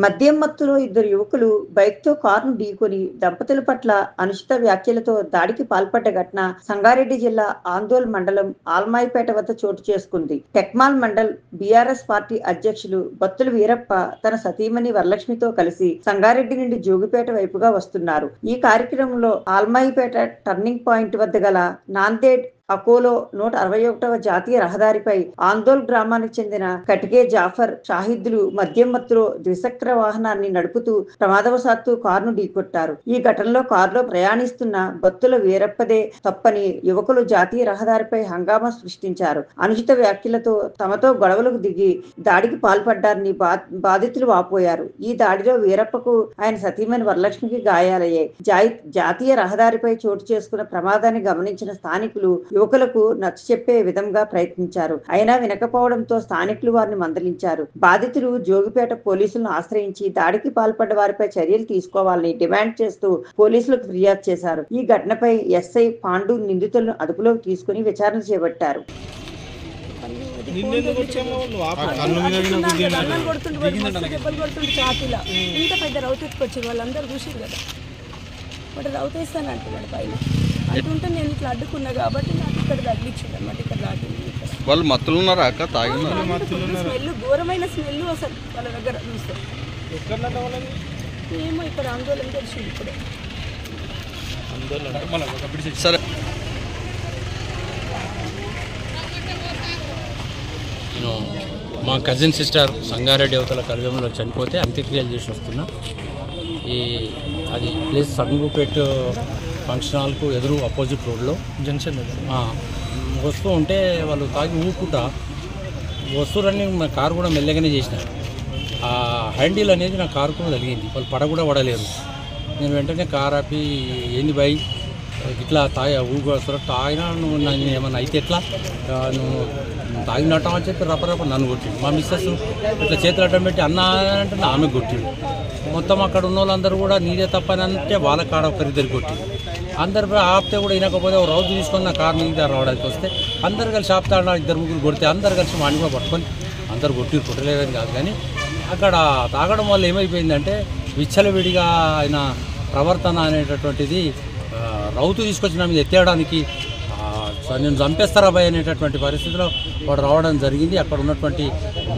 మద్యం మత్తులో ఇద్దరు యువకులు బైక్తో కారును ఢీకొని దంపతుల పట్ల అనుచిత వ్యాఖ్యలతో దాడికి పాల్పడ్డ ఘటన సంగారెడ్డి జిల్లా ఆందోళ్ మండలం ఆల్మాయిపేట వద్ద చోటు చేసుకుంది. టెక్మాల్ మండల్ బీఆర్ఎస్ పార్టీ అధ్యక్షులు బత్తుల వీరప్ప తన సతీమణి వరలక్ష్మితో కలిసి సంగారెడ్డి నుండి జోగిపేట వైపుగా వస్తున్నారు. ఈ కార్యక్రమంలో ఆల్మాయిపేట టర్నింగ్ పాయింట్ వద్ద గల నాందేడ్ అకోలో 161వ జాతీయ రహదారిపై ఆందోళ్ గ్రామానికి చెందిన కటికే జాఫర్ షాహిద్లు మద్యం మత్తులో ద్విచక్ర వాహనాన్ని నడుపుతూ ప్రమాదవశాత్తు కారును ఢీకొట్టారు. ఈ ఘటనలో కారులో ప్రయాణిస్తున్న బత్తుల వీరప్పదే తప్పని యువకులు జాతీయ రహదారిపై హంగామా సృష్టించారు. అనుచిత వ్యాఖ్యలతో తమతో గొడవలకు దిగి దాడికి పాల్పడ్డారని బాధితులు వాపోయారు. ఈ దాడిలో వీరప్పకు ఆయన సతీమణి వరలక్ష్మికి గాయాలయ్యాయి. జాతీయ రహదారిపై చోటు చేసుకున్న ప్రమాదాన్ని గమనించిన స్థానికులు యువకులకు నచ్చచెప్పే విధంగా ప్రయత్నించారు. అయినా వినకపోవడంతో స్థానికులు వారిని మందలించారు. బాధితులు జోగిపేట పోలీసులను ఆశ్రయించి దాడికి పాల్పడ్డ వారిపై చర్యలు తీసుకోవాలని డిమాండ్ చేస్తూ పోలీసులకు ఫిర్యాదు చేశారు. ఈ ఘటనపై ఎస్ఐ పాండు నిందితులను అదుపులోకి తీసుకుని విచారణ చేపట్టారు. అంటుంటే నేను ఇట్లా అడ్డుకున్నా కాబట్టి నాకు ఇక్కడ తగిలించింది అన్నమాట. ఇక్కడ లాగింది. వాళ్ళు మత్తులు ఉన్నారా అక్క? స్మెల్ ఘోరమైన స్మెల్ అసలు వాళ్ళ దగ్గర చూస్తే. ఏమో ఇక్కడ ఆందోళన తెలిసింది ఇప్పుడే. సరే మా కజిన్ సిస్టర్ సంగారెడ్డి అవతల కలగంలో చనిపోతే అంత్యక్రియలు చేసి వస్తున్నా. అది ప్లేస్ సంగుపేట్ ఫంక్షన్ హాల్కు ఎదురు అపోజిట్ రోడ్లో జంక్షన్ వస్తూ ఉంటే వాళ్ళు తాగి ఊపుకుంటా వస్తువులన్నీ నా కారు కూడా మెల్లగానే చేసిన. ఆ హ్యాండిల్ అనేది నా కారు కూడా తగిలింది. వాళ్ళు పడ కూడా పడలేరు. నేను వెంటనే కారు ఆపి ఏంది బై ఇట్లా ఊగు వస్తారు తాగినా నువ్వు నన్ను ఏమన్నా అయితే ఎట్లా నువ్వు తాగినట్టం అని చెప్పి రప్ప నన్ను కొట్టిండు. మా మిస్సెస్ ఇట్లా చేతులు అడ్డం పెట్టి అన్న అంటే ఆమె కొట్టిండు. మొత్తం అక్కడ ఉన్న వాళ్ళందరూ కూడా నీదే తప్పని అంటే వాళ్ళ కాడ ఒకరిద్దరు కొట్టిండు. అందరు ఆపితే కూడా వినకపోతే ఒక రౌతు తీసుకొని నా కారు మీద రావడానికి వస్తే అందరు కలిసి ఆపుతాడు. ఇద్దరు ముగ్గురు కొడితే అందరు కలిసి వాడిని కూడా పట్టుకొని అందరు కొట్టలేదని కాదు. కానీ అక్కడ తాగడం వల్ల ఏమైపోయిందంటే విచ్చలవిడిగా ఆయన ప్రవర్తన అనేటటువంటిది రౌతు తీసుకొచ్చి నా మీద ఎత్తేయడానికి నేను చంపేస్తారా భయ్ అనేటటువంటి పరిస్థితిలో వాడు రావడం జరిగింది. అక్కడ ఉన్నటువంటి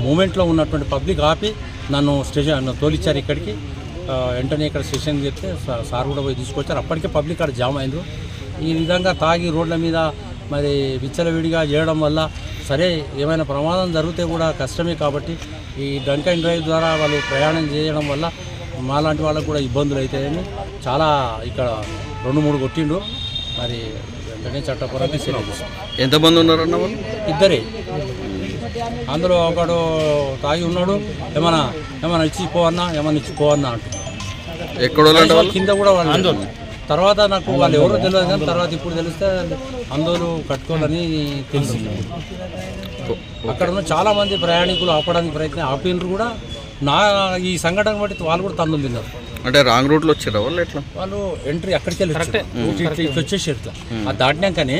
మూమెంట్లో ఉన్నటువంటి పబ్లిక్ ఆపి నన్ను స్టేషన్ తోలిచ్చారు ఇక్కడికి. వెంటనే ఇక్కడ స్టేషన్కి చెప్తే సార్ కూడా పోయి తీసుకొచ్చారు. అప్పటికే పబ్లిక్ అక్కడ జామ్ అయింది. ఈ విధంగా తాగి రోడ్ల మీద మరి విచ్చలవిడిగా చేయడం వల్ల సరే ఏమైనా ప్రమాదం జరిగితే కూడా కష్టమే. కాబట్టి ఈ డ్రంక్ అండ్ డ్రైవ్ ద్వారా వాళ్ళు ప్రయాణం చేయడం వల్ల మాలాంటి వాళ్ళకు కూడా ఇబ్బందులు అవుతాయని చాలా ఇక్కడ 2-3 కొట్టిండు. మరి వెంటనే చట్టపరంగా చర్యలు. ఎంతమంది ఉన్నారన్న వాళ్ళు? ఇద్దరే. అందులో ఒకడు తాగి ఉన్నాడు. ఏమన్నా ఇచ్చిపోవన్నా అంటు ఎక్కడ కింద కూడా వాళ్ళు ఆందోళన. తర్వాత నాకు వాళ్ళు ఎవరో తెలియదు కానీ తర్వాత ఇప్పుడు తెలిస్తే ఆందోళన కట్టుకోవాలని తెలిసింది. అక్కడ ఉన్న చాలామంది ప్రయాణికులు ఆపడానికి ప్రయత్నం ఆపినరు కూడా. ఈ సంఘటన బట్టి వాళ్ళు కూడా తన్నులు తిన్నారు. అంటే రాంగ్ రూట్లో వచ్చారా వాళ్ళు? ఎట్లా వాళ్ళు ఎంట్రీ అక్కడికి వెళ్ళి వచ్చేసి ఇట్లా అది దాటినాకనే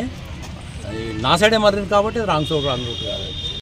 నా సైడే మరింది కాబట్టి రాంగ్ రూట్ కాదు.